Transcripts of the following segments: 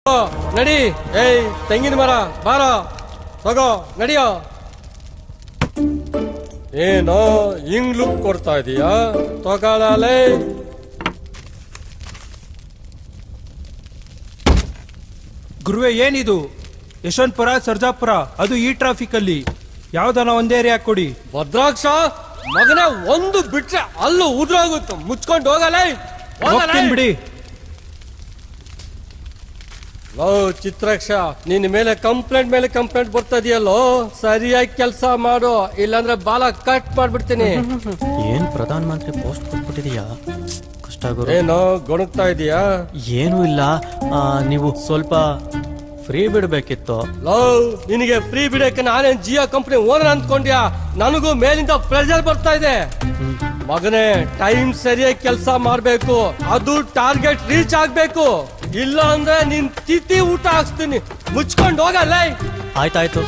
ನಡಿ. ಏಯ್ ತೆಂಗಿನ ಮರ ಬಾರ ತಗೋ ನಡಿಯೋ. ಏನೋ ಹಿಂಗ್ ಲುಕ್ ಕೊಡ್ತಾ ಇದೀಯಾ? ತಗೊಳ್ಳಲೇ. ಗುರುವೆ ಏನಿದು? ಯಶವಂತಪುರ ಸರ್ಜಾಪುರ, ಅದು ಈ ಟ್ರಾಫಿಕ್ ಅಲ್ಲಿ ಯಾವ್ದಾನ ಒಂದೇ ಏರಿಯಾ ಕೊಡಿ. ಭದ್ರಾಕ್ಷ ಮಗನೇ, ಒಂದು ಬಿಟ್ರೆ ಅಲ್ಲೂ ಉದ್ರೋಗುತ್ತೆ. ಮುಚ್ಕೊಂಡು ಹೋಗಲೇ. ಬಿಡಿ. ಲೋ ಚಿತ್ರಾಕ್ಷ, ನಿನ್ ಮೇಲೆ ಕಂಪ್ಲೇಂಟ್ ಬರ್ತಾ ಇದೆಯಲ್ಲೋ, ಸರಿಯಾಗಿ ಕೆಲಸ ಮಾಡು, ಇಲ್ಲಾಂದ್ರೆ ಬಾಲ ಕಟ್ ಮಾಡ್ಬಿಡ್ತೀನಿ. ಏನ್ ಪ್ರಧಾನ ಮಂತ್ರಿ ಪೋಸ್ಟ್ ಕೊಟ್ಬಿಟ್ಟಿದೀಯಾ? ಕಷ್ಟ ಗುರು. ಏನೋ ಗೊಣಗ್ತಾ ಇದೀಯಾ? ಏನೂ ಇಲ್ಲ, ನೀವು ಸ್ವಲ್ಪ ಫ್ರೀ ಬಿಡ್ಬೇಕಿತ್ತು. ಲೋ ನಿನಗೆ ಫ್ರೀ ಬಿಡಕ್ಕೆ ನಾನೇನ್ ಜಿಯೋ ಕಂಪನಿ ಓನರ್ ಅಂದ್ಕೊಂಡ್ಯಾ? ನನಗೂ ಮೇಲಿಂದ ಪ್ರೆಷರ್ ಬರ್ತಾ ಇದೆ. ಮಗನೇ, ಟೈಮ್ ಸರಿಯಾಗಿ ಕೆಲಸ ಮಾಡ್ಬೇಕು, ಅದು ಟಾರ್ಗೆಟ್ ರೀಚ್ ಆಗ್ಬೇಕು. ಇಲ್ಲ ಅಂದ್ರೆ ನಿನ್ ತಿಥಿ ಊಟ ಹಾಕ್ಸ್ತೀನಿ. ಮುಚ್ಕೊಂಡು ಹೋಗಲ್ಲ. ಆಯ್ತಾಯ್ತು,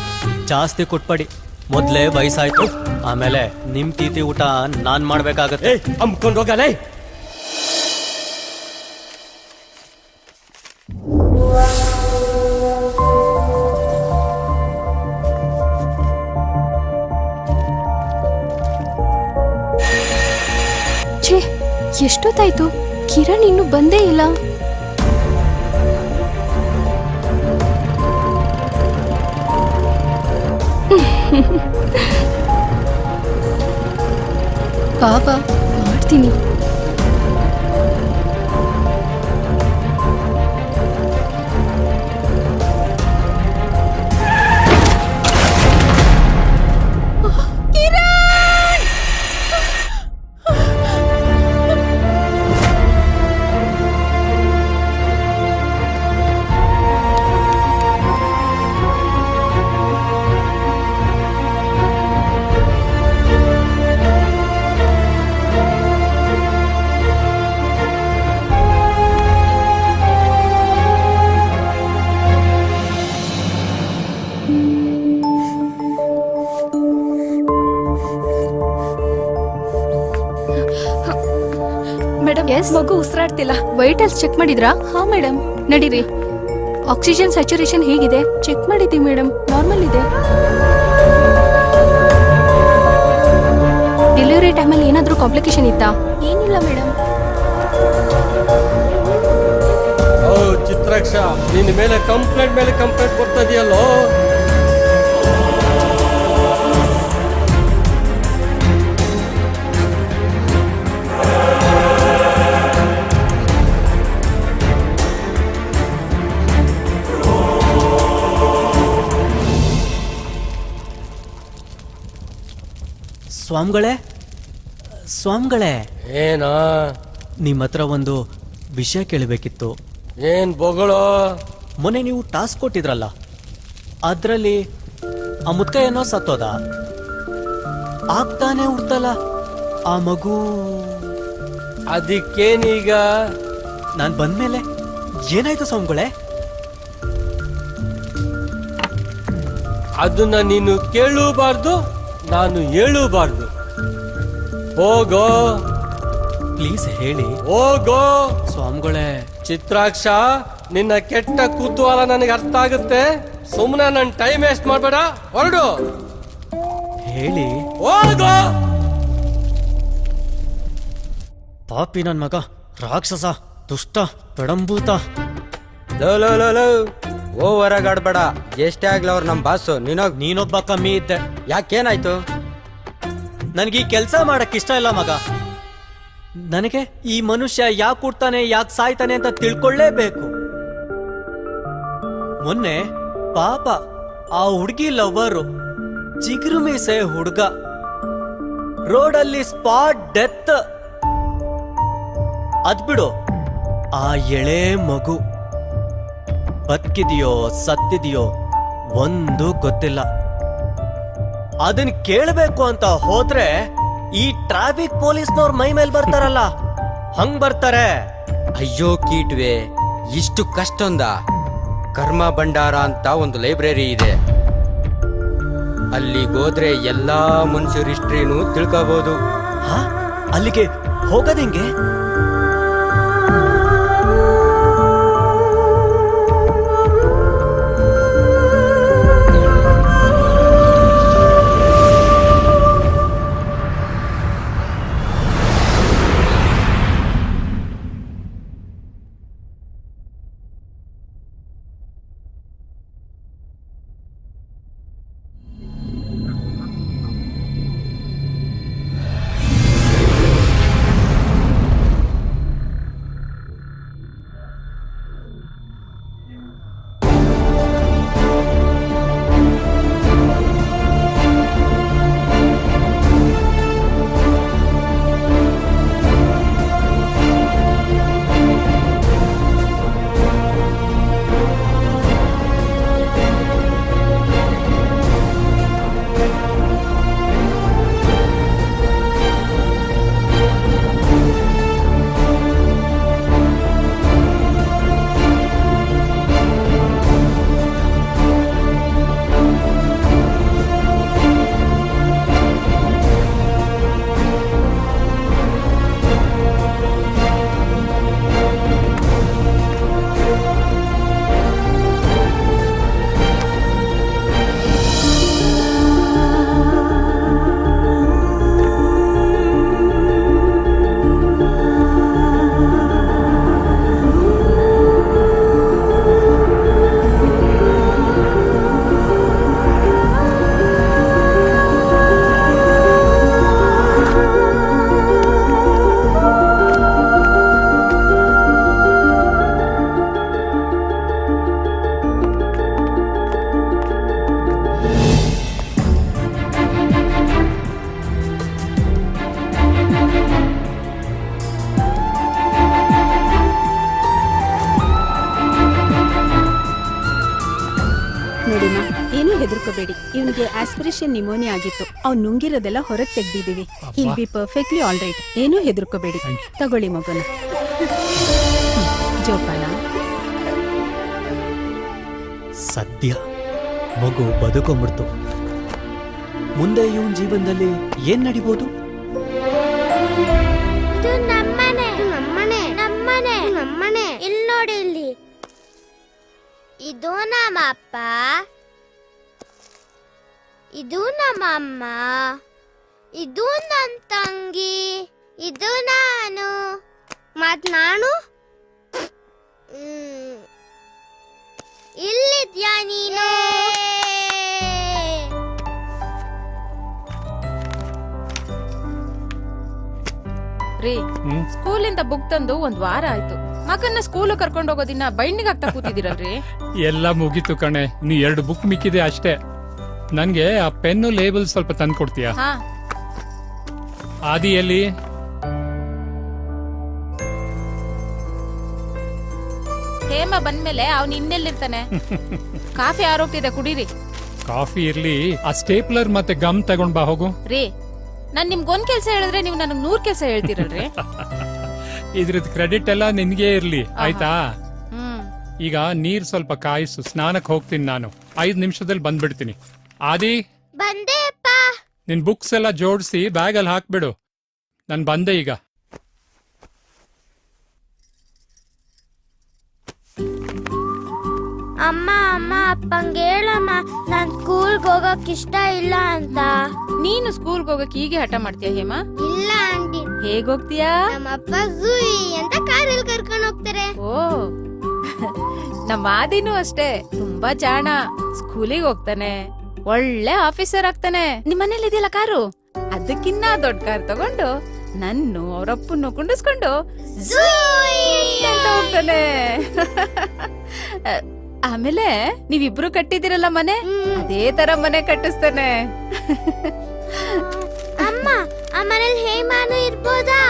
ಜಾಸ್ತಿ ಕೊಟ್ಪಡಿ. ಮೊದ್ಲೇ ವಯಸ್ಸಾಯ್ತು, ಆಮೇಲೆ ನಿಮ್ ತೀತಿ ಊಟ ನಾನ್ ಮಾಡ್ಬೇಕಾಗತ್ತೆ. ಅಮ್ಕೊಂಡು ಹೋಗಲ್ಲ. ಛೇ, ಎಷ್ಟೊತ್ತಾಯ್ತು? ಕಿರಣ್ ಇನ್ನು ಬಂದೇ ಇಲ್ಲ. ಬಾಬಾ ಮಾಡ್ತೀನಿ. ಮೇಡಮ್, ಮಗು ಉಸಿರಾಡ್ತಿಲ್ಲ. ವೈಟಲ್ಸ್ ಚೆಕ್ ಮಾಡಿದ್ರಾ? ಹಾ ಮೇಡಮ್. ನಡೀರಿ. ಆಕ್ಸಿಜನ್ ಸ್ಯಾಚುರೇಷನ್ ಹೇಗಿದೆ? ಚೆಕ್ ಮಾಡಿದ್ದೀವಿ ಮೇಡಮ್, ನಾರ್ಮಲ್ ಇದೆ. ಡೆಲಿವರಿ ಟೈಮಲ್ಲಿ ಏನಾದರೂ ಕಾಂಪ್ಲಿಕೇಶನ್ ಇತ್ತಾ? ಏನಿಲ್ಲ ಮೇಡಮ್. ಓ ಚಿತ್ರಾಕ್ಷ, ನಿನ್ನ ಮೇಲೆ ಕಂಪ್ಲೇಂಟ್ ಬರ್ತಾ ಇದೆಯಲ್ಲೋ. ಸ್ವಾಮಿಗಳೇ, ಏನಾ? ನಿಮ್ಮ ಹತ್ರ ಒಂದು ವಿಷಯ ಕೇಳಬೇಕಿತ್ತು. ಏನ್ ಬೊಗಳೋ? ಮೊನ್ನೆ ನೀವು ಟಾಸ್ಕ್ ಕೊಟ್ಟಿದ್ರಲ್ಲ, ಅದ್ರಲ್ಲಿ ಆ ಮುದ್ಕ ಏನೋ ಸತ್ತೋದ, ಆಗ್ತಾನೆ ಹುಡ್ತಲ್ಲ ಆ ಮಗು. ಅದಕ್ಕೇನೀಗ? ನಾನ್ ಬಂದ್ಮೇಲೆ ಏನಾಯ್ತು ಸ್ವಾಮಿಗಳೇ? ಅದನ್ನ ನೀನು ಕೇಳೂಬಾರ್ದು, ನಾನು ಹೇಳೂಬಾರ್ದು. ಹೋಗೋ, ಪ್ಲೀಸ್ ಹೇಳಿ. ಹೋಗೋ ಸ್ವಾಮಿಗಳೇ. ಚಿತ್ರಾಕ್ಷ, ನಿನ್ನ ಕೆಟ್ಟ ಕುತೂಹಲ ನನಗೆ ಅರ್ಥ ಆಗುತ್ತೆ. ಸುಮ್ಮನೆ ನನ್ನ ಟೈಮ್ ವೇಸ್ಟ್ ಮಾಡಬೇಡ, ಹೊರಡು. ಹೇಳಿ. ಹೋಗೋ. ಪಾಪಿ ನನ್ ಮಗ, ರಾಕ್ಷಸ, ದುಷ್ಟ, ಪೆಡಂಭೂತ. ಓವರ್ ಆಗಿ ಆಡ್ಬೇಡ. ಎಷ್ಟೇ ಆಗ್ಲಿ ಅವ್ರು ನಮ್ ಬಾಸು. ನೀನೊಬ್ಬ ಕಮ್ಮಿ ಇದ್ದೆ. ಯಾಕೇನಾಯ್ತು? ನನ್ಗೆ ಈ ಕೆಲ್ಸ ಮಾಡಕ್ ಇಷ್ಟ ಇಲ್ಲ ಮಗ. ನನಗೆ ಈ ಮನುಷ್ಯ ಯಾಕೆ ಹುಡ್ತಾನೆ, ಯಾಕೆ ಸಾಯ್ತಾನೆ ಅಂತ ತಿಳ್ಕೊಳ್ಳೇಬೇಕು. ಮೊನ್ನೆ ಪಾಪ ಆ ಹುಡುಗಿ ಲವ್ವರು, ಚಿಗುರು ಮೀಸೆ ಹುಡುಗ, ರೋಡಲ್ಲಿ ಸ್ಪಾಟ್ ಡೆತ್. ಅದ್ಬಿಡು, ಆ ಎಳೆ ಮಗು ಬದುಕಿದೆಯೋ ಸತ್ತಿದೆಯೋ ಒಂದು ಗೊತ್ತಿಲ್ಲ. ಅದನ್ ಕೇಳಬೇಕು ಅಂತ ಹೋದ್ರೆ ಈ ಟ್ರಾಫಿಕ್ ಪೊಲೀಸ್ನವ್ರ ಮೈ ಮೇಲೆ ಬರ್ತಾರಲ್ಲ, ಹಂಗ್ ಬರ್ತಾರೆ. ಅಯ್ಯೋ ಕೀಟ್ವೆ, ಇಷ್ಟು ಕಷ್ಟೊಂದ? ಕರ್ಮ ಭಂಡಾರ ಅಂತ ಒಂದು ಲೈಬ್ರರಿ ಇದೆ, ಅಲ್ಲಿಗೋದ್ರೆ ಎಲ್ಲಾ ಮನುಷ್ಯರ ಹಿಸ್ಟ್ರಿನೂ ತಿಳ್ಕೋಬಹುದು. ಅಲ್ಲಿಗೆ ಹೋಗೋದೆಂಗೆ? ನೋಡಿಮ್ಮ, ಏನೂ ಹೆದರ್ಕೋಬೇಡಿ. ಇವನಿಗೆ ಆಸ್ಪಿರೇಷನ್ ನಿಮೋನಿಯಾ ಆಗಿತ್ತು. ಅವ್ನು ನುಂಗಿರೋದೆಲ್ಲ ಹೊರಗೆ ತೆಗ್ದಿದೀವಿ. He'll be perfectly all right. ಏನೂ ಹೆದರ್ಕೋಬೇಡಿ. ತಗೊಳ್ಳಿ ಮಗುನ. ಜೋಪಾನ. ಸದ್ಯ ಮಗು ಬದುಕೊಂಬಿಡ್ತು. ಮುಂದೆ ಇವನ್ ಜೀವನದಲ್ಲಿ ಏನ್ ನಡಿಬೋದು? ಇದು ನಮ್ಮನೆ ನಮ್ಮನೆ ನಮ್ಮನೆ ನಮ್ಮನೆ. ಇಲ್ಲಿ ನೋಡಿ, ಇಲ್ಲಿ ಇದು ನಮ್ಮ ಅಪ್ಪ, ಇದು ನಮ್ಮ ಅಮ್ಮ, ಇದು ನನ್ನ ತಂಗಿ, ಇದು ನಾನು. ಮತ್ ನಾನು ಇಲ್ಲಿದ್ಯಾ ನೀನು? ರೀ, ಸ್ಕೂಲಿಂದ ಬುಕ್ ತಂದು 1 ವಾರ ಆಯ್ತು. ಮಗನ್ನ ಸ್ಕೂಲ್ ಕರ್ಕೊಂಡು ಹೋಗೋದಿನ ಬೈಂಡಿಂಗ್ ಆಗ್ತಾ ಕೂತಿದ್ದೀರಲ್ರಿ. ಎಲ್ಲ ಮುಗೀತು ಕಣೆ, ನೀ 2 ಬುಕ್ ಮಿಕ್ಕಿದೆ ಅಷ್ಟೇ. ನನ್ಗೆ ಆ ಪೆನ್ನು ಲೇಬಲ್ ಸ್ವಲ್ಪ ತಂದು ಕೊಡ್ತೀಯಾ? ಹಾ, ಆದಿಯಲ್ಲಿ ಹೇಮ ಬಂದ್ಮೇಲೆ ಅವ್ನು ಇನ್ನೆಲ್ಲಿರ್ತಾನೆ? ಕಾಫಿ ಆರೋಗ್ತಿದೆ, ಕುಡೀರಿ. ಕಾಫಿ ಇರ್ಲಿ, ಆ ಸ್ಟೇಪ್ಲರ್ ಮತ್ತೆ ಗಮ್ ತಗೊಂಡ್ ಬಾ ಹೋಗು. ರೀ, ನಾನ್ ನಿಮ್ಗೊಂದ್ ಕೆಲ್ಸ ಹೇಳಿದ್ರೆ ನೀವು ನನಗ್ 100 ಕೆಲ್ಸ ಹೇಳ್ತೀರಲ್ರಿ. ಇದ್ರದ್ ಕ್ರೆಡಿಟ್ ಎಲ್ಲ ನಿನ್ಗೆ ಇರ್ಲಿ, ಆಯ್ತಾ? ಹ್ಮ್. ಈಗ ನೀರ್ ಸ್ವಲ್ಪ ಕಾಯಿಸು, ಸ್ನಾನಕ್ ಹೋಗ್ತೀನಿ ನಾನು. 5 ನಿಮಿಷದಲ್ಲಿ ಬಂದ್ಬಿಡ್ತೀನಿ. ಆದಿ, ಬಂದೆ ಅಪ್ಪ. ನಿನ್ ಬುಕ್ಸ್ ಎಲ್ಲ ಜೋಡಿಸಿ ಬ್ಯಾಗ್ ಅಲ್ಲಿ ಹಾಕ್ಬಿಡು. ನಾನ್ ಬಂದೆ ಈಗ. ಅಮ್ಮ ಅಮ್ಮ ಅಪ್ಪಂಗೆ ಹೇಳಮ್ಮ, ನಾನ್ ಸ್ಕೂಲ್ಗೆ ಹೋಗಕ್ ಇಷ್ಟ ಇಲ್ಲ ಅಂತ. ನೀನು ಸ್ಕೂಲ್ಗೆ ಹೋಗಕ್ ಹೀಗೆ ಹಠ ಮಾಡ್ತೀಯ ಹೇಮ? ಇಲ್ಲ ಆಂಟಿ, ಹೇಗ್ ಹೋಗ್ತೀಯಾ? ನಮ್ಮ ಅಪ್ಪ ಝೂಯಿ ಅಂತ ಕಾರಲ್ಲಿ ಕರ್ಕೊಂಡು ಹೋಗ್ತಾರೆ. ಓ, ನಮ್ಮ ಆದಿನೂ ಅಷ್ಟೇ, ತುಂಬಾ ಜಾಣ. ಸ್ಕೂಲಿಗೆ ಹೋಗ್ತಾನೆ, ಒಳ್ಳೆ ಆಫೀಸರ್ ಆಗ್ತಾನೆ. ನಿಮ್ ಮನೇಲಿ ಇದೆಯಲ್ಲ ಕಾರು, ಅದಕ್ಕಿನ್ನ ದೊಡ್ಡ ಕಾರ್ ತಗೊಂಡು ನನ್ನು ಅವರಪ್ಪನ್ನು ಕುಂಡಿಸ್ಕೊಂಡು ಅಂತ ಹೋಗ್ತಾನೆ. ಆಮೇಲೆ ನೀವಿಬ್ರು ಕಟ್ಟಿದಿರಲ್ಲ ಮನೆ, ಅದೇ ತರ ಮನೆ ಕಟ್ಟಿಸ್ತಾನೆ. ಅಮ್ಮ, ಆ ಮನೇಲಿ ಹೇಮಾನು ಇರ್ಬೋದಾ?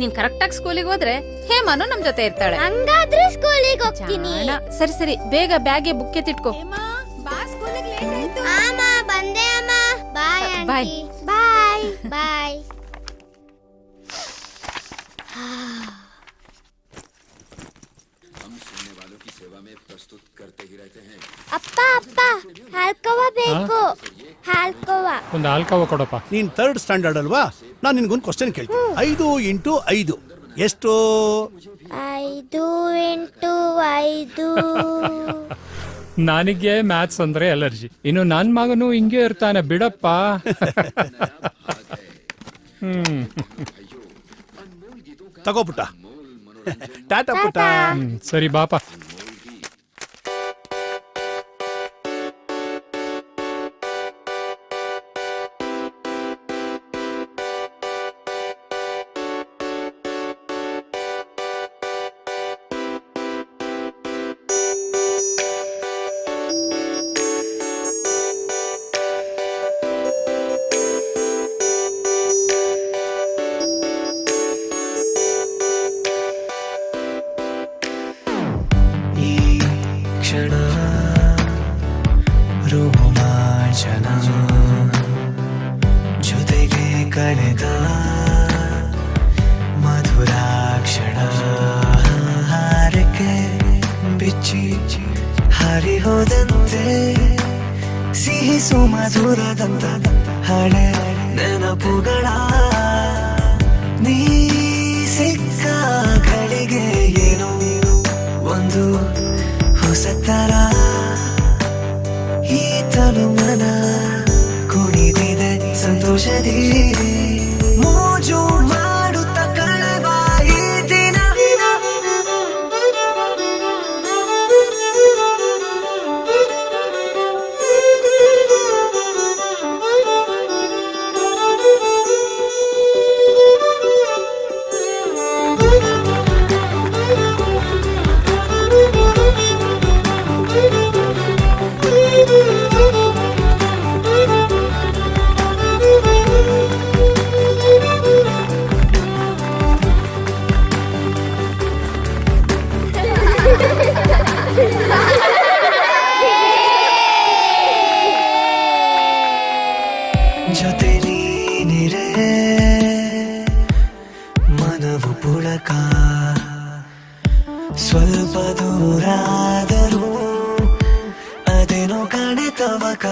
ನೀನ್ ಕರೆಕ್ಟ್ ಆಗಿ ಸ್ಕೂಲಿಗೆ ಹೋದ್ರೆ ಹೇಮಾನು ನಮ್ ಜೊತೆ ಇರ್ತಾಳೆ. ಹಂಗಾದ್ರೆ ಸ್ಕೂಲಿಗೆ ಹೋಗ್ತೀನಿ. ಜಾಣ. ಸರಿ ಸರಿ, ಬೇಗ ಬ್ಯಾಗ್ಗೆ ಬುಕ್ ಎತ್ತಿಟ್ಕೋ. ಅಮ್ಮ, ಬಂದೆ ಅಮ್ಮ. ಬಾಯ್ ಬಾಯ್. ಆಂಟಿ. ಬಾಯ್ ಬಾಯ್. ಅಪ್ಪ ಅಪ್ಪ, ಹಾಲ್ಕೋವ ಬೇಕು. ಹಾಲ್ಕೋವ. ಒಂದು ಆಲ್ಕವ ಕೊಡಪ್ಪ. ನೀನ್ 3rd ಸ್ಟ್ಯಾಂಡರ್ಡ್ ಅಲ್ವಾ? ನಾನು ನಿನ್ಗೊಂದು ಕ್ವಶನ್ ಕೇಳ್ತೀನಿ. 5 ಇಂಟು 5 ಎಷ್ಟು? 5 ಇಂಟು 5. ನನಗೆ ಮ್ಯಾಥ್ಸ್ ಅಂದ್ರೆ ಅಲರ್ಜಿ. ಇನ್ನು ನನ್ ಮಗನು ಹಿಂಗೆ ಇರ್ತಾನೆ ಬಿಡಪ್ಪ. ತಗೋ ಪುಟ್ಟ. ಟಾಟಾ ಪುಟ್ಟ. ಸರಿ ಬಾಪ. ಜೊತೆಗೆ ಕಳೆದ ಮಧುರಾಕ್ಷಣ ಹಾರಕ್ಕೆ ಬಿಚ್ಚಿ ಹಾರಿ ಹೋದಂತೆ ಸಿಹಿ ಸುಮಧುರದಂತ ಹಳೆ ನೆನಪುಗಳ ನೀ ಸಿಕ್ಕ ಗಳಿಗೆ ಏನೋ ಒಂದು ಹೊಸತರ ಈ ತನು ಮನ ಕುಣಿದಿದೆ ಸಂತೋಷದಿ ಮೋಜು ಮಾಡುತ್ತ ಕಳೆವ ಈ ದಿನ. ಸ್ವಲ್ಪ ದೂರಾದರೂ ಅದೇನೋ ಕಾಣೆ ತವಕ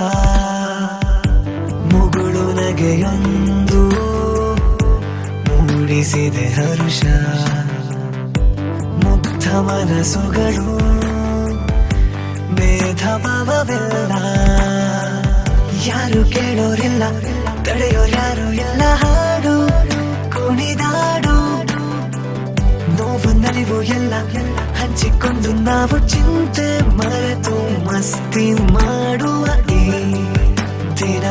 ಮುಗುಳು ನಗೆಯೊಂದು ಮೂಡಿಸಿದೆ ಹರುಷ ಮುಗ್ಧ ಮನಸ್ಸುಗಳು ಭೇದ ಭಾವವಿಲ್ಲ ಯಾರು ಕೇಳೋರಿಲ್ಲ ತಡೆಯೋರ್ಯಾರು ಎಲ್ಲ ಹಾಡು ಕುಣಿದಾಡು ನೋವು ನಲಿವು ಎಲ್ಲ ಹಂಚಿಕೊಂಡು ನಾವು ಚಿಂತೆ ಮರೆತು ಮಸ್ತಿ ಮಾಡುವ ಈ ದಿನ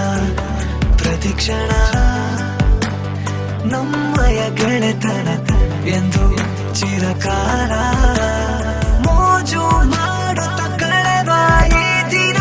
ಪ್ರತಿಕ್ಷಣ ನಮ್ಮಯ ಗೆಳೆತನ ಎಂದು ಚಿರಕಾಲ ಮೋಜು ಮಾಡುತ್ತ ಕಳೆವ ಈ ದಿನ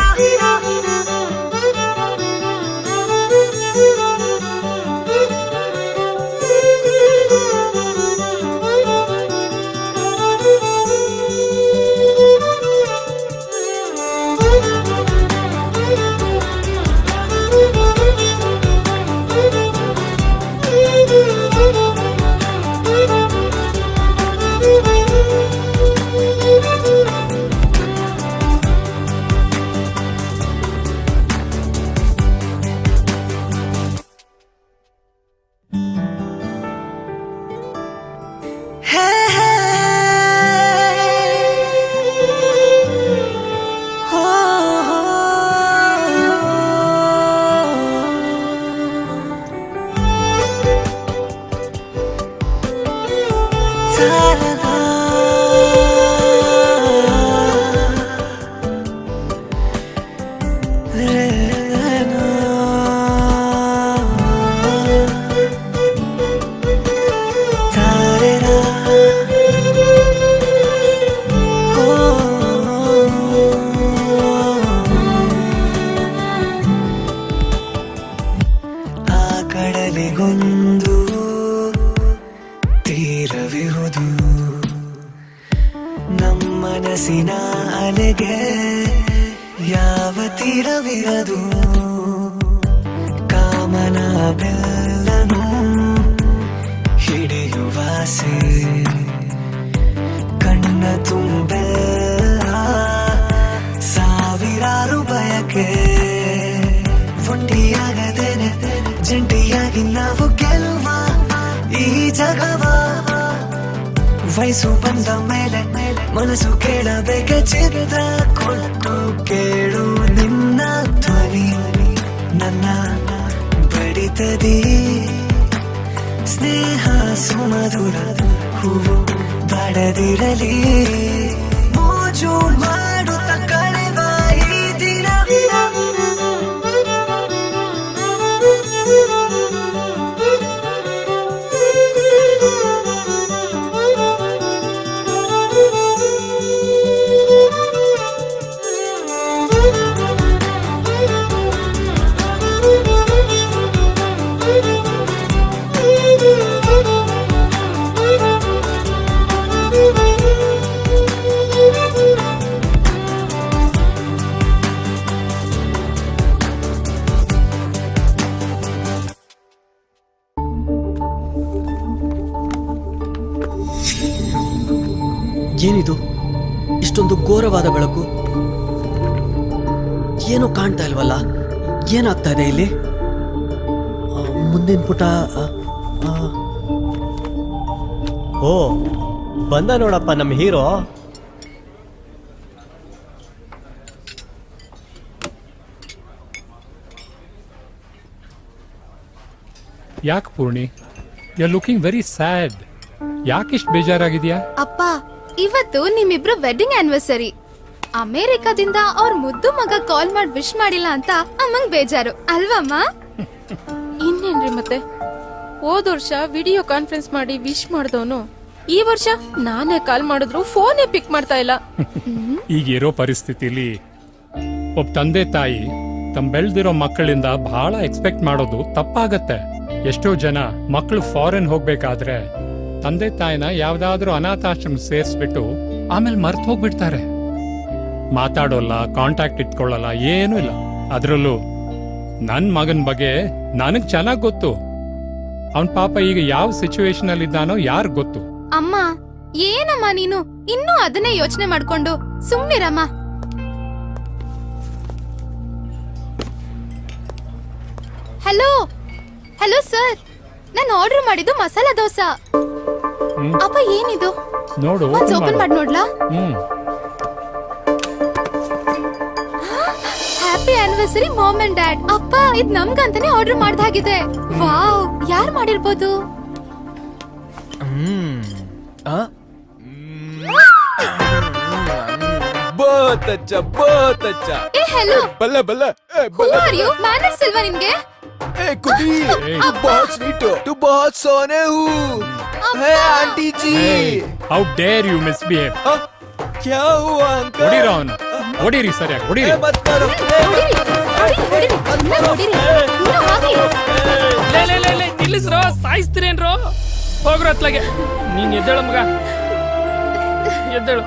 ಕಡಲಿಗೊಂದು ತೀರವಿರುವುದು ನಮ್ಮನಸಿನ ಅಲೆಗೆ ಯಾವ ತೀರವಿರದು ಕಾಮನ ಬೆಲ್ಲನು ಹಿಡಿಯುವಾಸೆ ಕಣ್ಣ ತುಂಬೆಲ್ಲ ಸಾವಿರಾರು ಬಯಕೆ ಒಂಟಿಯಾಗದೇನೆ ಜಂಟಿಯಾಗಿ ನಾವು ಗೆಲ್ಲುವ ಈ ಜಗವ ವಯಸ್ಸು ಬಂದ ಮೇಲೆ ಮನಸ್ಸು ಕೇಳಬೇಕೆ ಚಿತ್ರ ಕೊಟ್ಟು ಕೇಳು ನಿನ್ನ ಧ್ವನಿ ನನ್ನ ಬಡಿತದಿ ಸ್ನೇಹ ಸುಮಧುರ ಹೂವು ಬಡದಿರಲಿ ಮೋಜು ಮಾಡುತ್ತ ಕಳೆವ ಈ ದಿನ ಏನಿದು ಇಷ್ಟೊಂದು ಘೋರವಾದ ಬೆಳಕು ಏನೂ ಕಾಣ್ತಾ ಇಲ್ವಲ್ಲ ಏನಾಗ್ತಾ ಇದೆ ಇಲ್ಲಿ ಮುಂದಿನ ಪುಟ ಓ ಬಂದ ನೋಡಪ್ಪ ನಮ್ಮ ಹೀರೋ ಯಾಕೆ Poorni you are looking very sad ಯಾಕಿಷ್ಟು ಬೇಜಾರಾಗಿದ್ಯಾ? ಅಪ್ಪ ಇವತ್ತು ನಿಮ್ಮಿಬ್ರು ವೆಡ್ಡಿಂಗ್ ಆನಿವರ್ಸರಿ. ಅಮೆರಿಕಾದಿಂದ ಅವ್ರ ಮುದ್ದು ಮಗ ಕಾಲ್ ಮಾಡಿ ವಿಶ್ ಮಾಡಿಲ್ಲ ಅಂತ ಅಮ್ಮಂಗ್ ಬೇಜಾರು ಅಲ್ವಮ್ಮ? ಇನ್ನೇನ್ರಿ ಮತ್ತೆ ಹೋದ ವರ್ಷ ವಿಡಿಯೋ ಕಾನ್ಫರೆನ್ಸ್ ಮಾಡಿ ವಿಶ್ ಮಾಡ್ದವನು ಈ ವರ್ಷ ನಾನೇ ಕಾಲ್ ಮಾಡಿದ್ರು ಫೋನೇ ಪಿಕ್ ಮಾಡ್ತಾ ಇಲ್ಲ. ಈಗಿರೋ ಪರಿಸ್ಥಿತಿಲಿ ಒಬ್ಬ ತಂದೆ ತಾಯಿ ತಮ್ಮ ಬೆಳ್ದಿರೋ ಮಕ್ಕಳಿಂದ ಬಹಳ ಎಕ್ಸ್ಪೆಕ್ಟ್ ಮಾಡೋದು ತಪ್ಪಾಗತ್ತೆ. ಎಷ್ಟೋ ಜನ ಮಕ್ಕಳು ಫಾರಿನ್ ಹೋಗ್ಬೇಕಾದ್ರೆ ತಂದೆ ತಾಯಿನ ಯಾವ್ದಾದ್ರೂ ಅನಾಥಾಶ್ರಮ ಸೇರಿಸ್ಬಿಟ್ಟು ಆಮೇಲೆ ಮರ್ತು ಹೋಗ್ಬಿಡ್ತಾರೆ. ಮಾತಾಡೋಲ್ಲ, ಕಾಂಟ್ಯಾಕ್ಟ್ ಇಟ್ಕೊಳ್ಳಲ್ಲ, ಏನೂ ಇಲ್ಲ. ಅದ್ರಲ್ಲೂ ನನ್ ಮಗನ್ ಬಗ್ಗೆ ನನಗ್ ಚೆನ್ನಾಗ್ ಗೊತ್ತು. ಅವನ್ ಪಾಪ ಈಗ ಯಾವ ಸಿಚುವೇಶನ್ ಅಲ್ಲಿ ಇದ್ದಾನೋ ಯಾರಿಗ್ ಗೊತ್ತು. ಅಮ್ಮ ಏನಮ್ಮ ನೀನು ಇನ್ನೂ ಅದನ್ನೇ ಯೋಚನೆ ಮಾಡ್ಕೊಂಡು ಸುಮ್ನಿರಮ್ಮ. ಹಲೋ ಹಲೋ ಸರ್, ನಾನು ಆರ್ಡರ್ ಮಾಡಿದ್ದು ಮಸಾಲಾ ದೋಸಾ. ಅಪ್ಪ ಏನಿದು? ನೋಡು ಒಂದ್ ಓಪನ್ ಮಾಡಿ ನೋಡ್ಲಾ? Happy anniversary mom and dad. ಅಪ್ಪ ಇದ್ ನಮ್ಗಂತಾನೆ ಆರ್ಡರ್ ಮಾಡ್ದಾಗಿದೆ. ವಾವ್, ಯಾರ್ ಮಾಡಿರ್ಬೋದು? ಬಹುತ್ ಅಚ್ಚಾ, ಬಹುತ್ ಅಚ್ಚಾ. ಏ ಹೆಲೋ, ಬಲ್ಲ ಬಲ್ಲ ಹೂ ಆರ್ ಯು? ಮ್ಯಾನರ್ಸ್ ಇಲ್ವಾ ನಿನ್ಗೆ? ಕುಡಿ. बहुत स्वीट हो, तू बहुत सोने हूँ. है aunty ji. How dare you misbehave. क्या हुआ अंकल? ಹೊಡಿರೋ ಅವನು, ಹೊಡಿರಿ ಸರಿಯಾಗಿ ಹೊಡಿರಿ. मत करो. ಹೊಡಿರಿ, ಹೊಡಿರಿ, ಹೊಡಿರಿ, ಹೊಡಿರಿ. ಇನ್ನೂ ಹಾಗೆ. ನಿಲ್ಲಿಸ್ರೋ, ಸಾಯಿಸ್ತೀರೇನ್ರೋ? ಹೋಗ್ರ ಅತ್ಲಾಗೆ. ನೀನ್ ಎದ್ದೇಳು ಮಗ, ಎದ್ದೇಳು.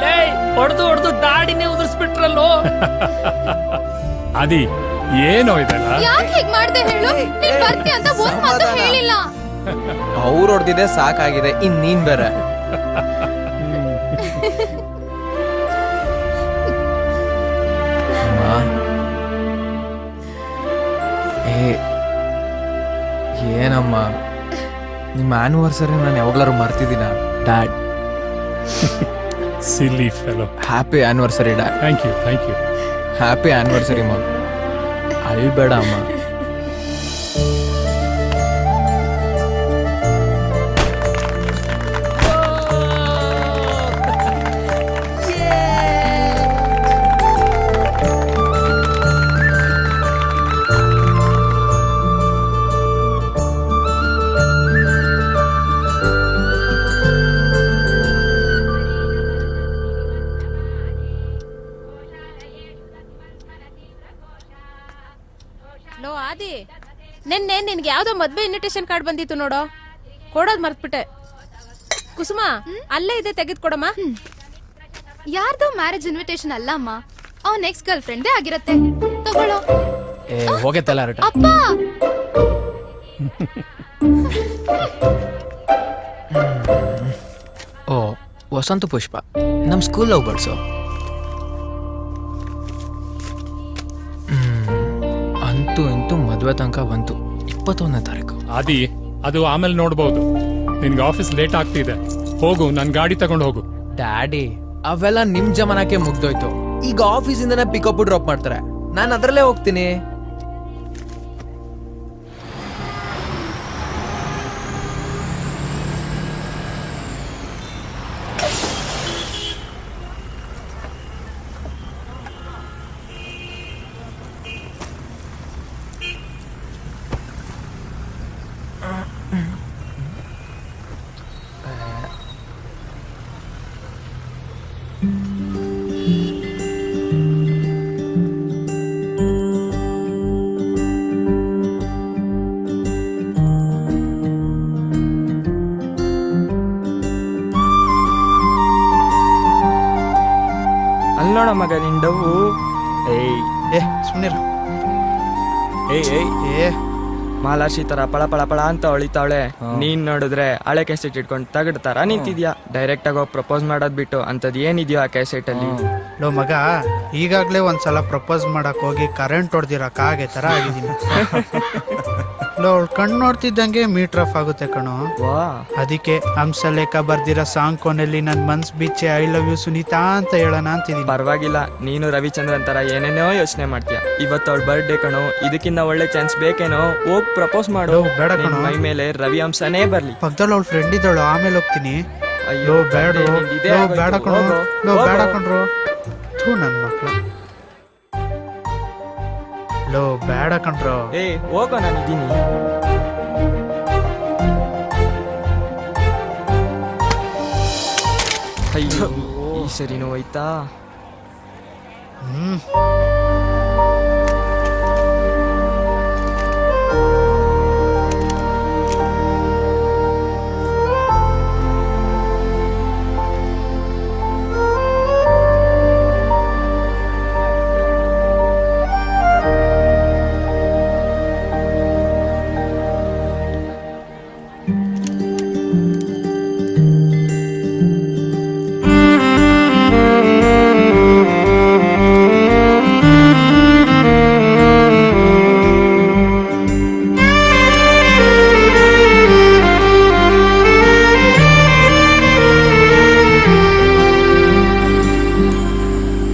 ಲೇ, ಹೊಡೆದು ದಾಡಿನೇ ಉದುರಿಸ್ಬಿಟ್ರಲ್ಲೋ. ಅದಿ ಏನೋ ಇದೆಲ್ಲ. ಯಾಕೆ ಹೀಗ್ ಮಾಡ್ದೆ ಹೇಳು? ನೀನ್ ಬರ್ತೀಯ ಅಂತ ಒಂದ್ ಮಾತು ಹೇಳಿಲ್ಲ. ಅವ್ರು ಹೊಡೆದಿದೆ ಸಾಕಾಗಿದೆ, ಇನ್ ನೀನ್ ಬೇರೆ. ಏನಮ್ಮ ನಿಮ್ಮ ಆನಿವರ್ಸರಿ ನಾನು ಯಾವಾಗ್ಲಾರು ಮರ್ತಿದ್ದೀನ? Dad, silly fellow. Happy anniversary dad. Thank you, thank you. Happy anniversary ma. ಅಳ್ಬೇಡ ಅಮ್ಮ. ಲೋ ಆದಿ, ನಿನ್ನೆ ನಿನ್ಗೆ ಯಾವ್ದೋ ಮದ್ವೆ ಇನ್ವಿಟೇಷನ್ ಕಾರ್ಡ್ ಬಂದಿತ್ತು ನೋಡೋ, ಕೊಡೋದ್ ಮರ್ತ್ಬಿಟ್ಟೆ. ಕುಸುಮ, ಅಲ್ಲೇ ಇದೆ, ತೆಗೆದ್ಕೊಡಮ್ಮ. ಯಾರ್ದೋ ಮ್ಯಾರೇಜ್ ಇನ್ವಿಟೇಷನ್ ಅಲ್ಲ ಅಮ್ಮ, ಅವ್ನ್ ನೆಕ್ಸ್ಟ್ ಗರ್ಲ್ ಫ್ರೆಂಡೇ ಆಗಿರತ್ತೆ. ತಗೊಳ್ಳೋ. ಹೋಗತ್ತಲ್ಲ ಅಪ್ಪ, ಓ ವಸಂತ ಪುಷ್ಪ, ನಮ್ ಸ್ಕೂಲ್ ಲವ್ ಬರ್ಡ್ಸು. ಅಂತೂ ಇಂತೂ ಮದ್ವೆ ತನಕ ಬಂತು. 21ನೇ ತಾರೀಕು. ಆದಿ, ಅದು ಆಮೇಲೆ ನೋಡ್ಬೋದು. ನಿನ್ಗೆ ಆಫೀಸ್ ಲೇಟ್ ಆಗ್ತಿದೆ, ಹೋಗು, ನನ್ ಗಾಡಿ ತಗೊಂಡು ಹೋಗು. ಡ್ಯಾಡಿ, ಅವೆಲ್ಲ ನಿಮ್ ಜಮಾನಕ್ಕೆ ಮುಗ್ದೋಯ್ತು. ಈಗ ಆಫೀಸಿಂದನೇ ಪಿಕಪ್ ಡ್ರಾಪ್ ಮಾಡ್ತಾರೆ, ನಾನು ಅದರಲ್ಲೇ ಹೋಗ್ತೀನಿ. ಅಲ್ಲೋಣ ಮಗ ನಿಂಡವು. ಸುಮ್ಮನೆ ಮಾಲಾಶಿ ತರ ಪಳ ಪಳ ಪಳ ಅಂತ ಹೊಳಿತಾವಳೆ. ನೀನ್ ನೋಡಿದ್ರೆ ಹಳೆ ಕ್ಯಾಸೆಟ್ ಇಟ್ಕೊಂಡು ತಗಡ್ ತರ ನಿಂತಿದ್ಯಾ. ಡೈರೆಕ್ಟ್ ಆಗಿ ಹೋಗಿ ಪ್ರಪೋಸ್ ಮಾಡೋದ್ ಬಿಟ್ಟು ಅಂತದ್ ಏನಿದ್ಯೋ ಆ ಕ್ಯಾಸೆಟ್ ಅಲ್ಲಿ. ಲೋ ಮಗ, ಈಗಾಗ್ಲೇ ಒಂದ್ಸಲ ಪ್ರಪೋಸ್ ಮಾಡಕ್ ಹೋಗಿ ಕರೆಂಟ್ ಹೊಡೆದಿರೋ ಕಾಗೆ ತರ ಆಗಿದ್ದೀನಿ. ಲೋ, ಅವಳು ಕಣ್ಣು ನೋಡ್ತಿದ್ದಂಗೆ ಮೀಟರ್ ಆಫ್ ಆಗುತ್ತೆ ಕಣೋ. ವಾ, ಅದಕ್ಕೆ ಹಂಸಲೇಖ ಬರ್ದಿರೋ ಸಾಂಗ್ ಕೊನೆಯಲ್ಲಿ ನನ್ ಮನ್ಸ್ ಬಿಚ್ಚೆ ಐ ಲವ್ ಯು ಸುನೀತಾ ಅಂತ ಹೇಳೋಣ ಅಂತಿದ್ದೀನಿ. ಪರವಾಗಿಲ್ಲ, ನೀನು ರವಿಚಂದ್ರನ್ ತರ ಏನೇನೋ ಯೋಚನೆ ಮಾಡ್ತೀಯ. ಇವತ್ತು ಅವಳ ಬರ್ಡೇ ಕಣೋ, ಇದಕ್ಕಿಂತ ಒಳ್ಳೆ ಚಾನ್ಸ್ ಬೇಕೇನೋ. ಹೋಗ್ ಪ್ರಪೋಸ್ ಮಾಡು. ಬೇಡ ಕಣೋ, ಮೈ ಮೇಲೆ ರವಿ ಅಂಶನೇ ಬರ್ಲಿ. ಪಕ್ಕದಲ್ಲಿ ಅವಳ ಫ್ರೆಂಡ್ ಇದ್ದಳು, ಆಮೇಲೆ ಹೋಗ್ತೀನಿ. ಅಯ್ಯೋ ಬೇಡ, ಇದೇ ಬೇಡ ಆಗೋಯ್ತು. ಕಣೋ, ಹೋಗು, ಬೇಡ ಹೋಗು. ಕಣ್ರು. ಥೂ ನನ್ ಮಕ್ಳು. ಲೋ ಬೇಡ ಕಣ್ರು. ಏ ಹೋಗೋ, ನಾನಿದ್ದೀನಿ. ಅಯ್ಯೋ, ಈ ಸರಿನೂ ಹೋಯ್ತಾ?